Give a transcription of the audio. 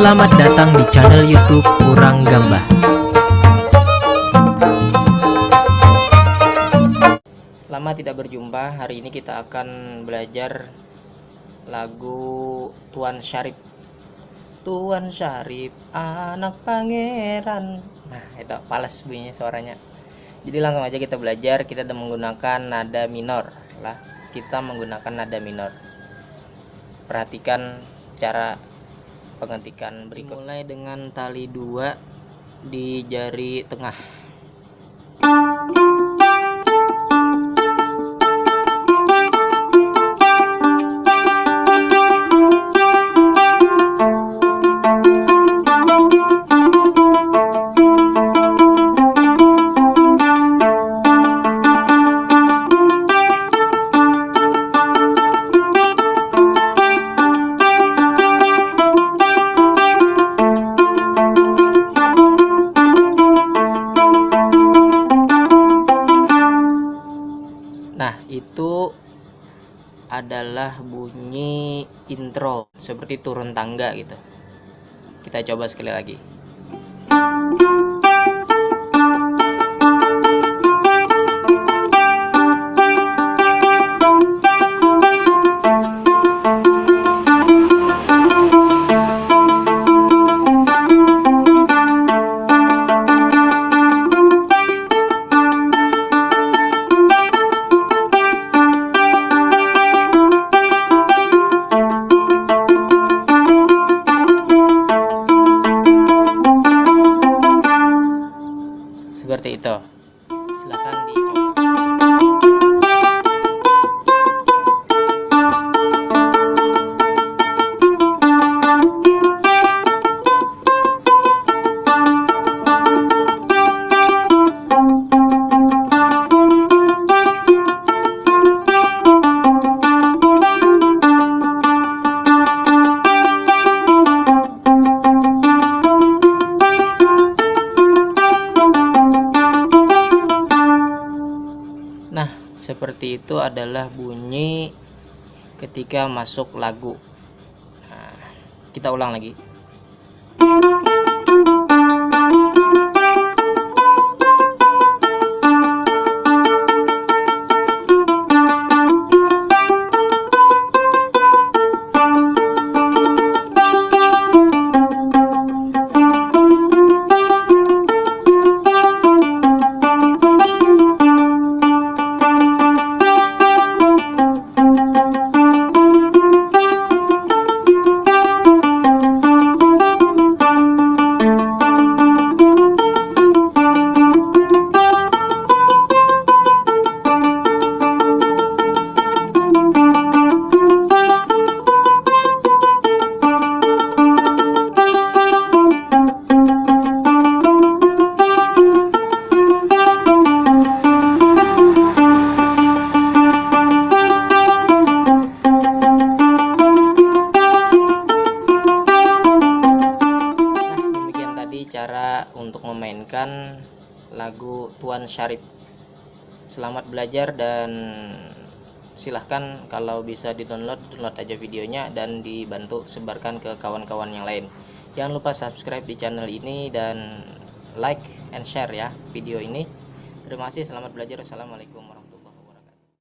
Selamat datang di channel YouTube Kurang Gambah. Lama tidak berjumpa. Hari ini kita akan belajar lagu Tuan Syarif. Tuan Syarif, anak pangeran. Nah, itu palas bunyinya suaranya. Jadi langsung aja kita belajar. Kita menggunakan nada minor lah. Kita menggunakan nada minor. Perhatikan cara pengetikan berikut. Mulai dengan tali 2 di jari tengah. Nah, itu adalah bunyi intro, seperti turun tangga gitu. Kita coba sekali lagi. Seperti itu. Silakan dicoba. Nah, seperti itu adalah bunyi ketika masuk lagu. Nah, kita ulang lagi. Cara untuk memainkan lagu Tuan Syarif. Selamat belajar dan silahkan kalau bisa download aja videonya dan dibantu sebarkan ke kawan-kawan yang lain. Jangan lupa subscribe di channel ini dan like and share ya video ini. Terima kasih, selamat belajar. Assalamualaikum warahmatullahi wabarakatuh.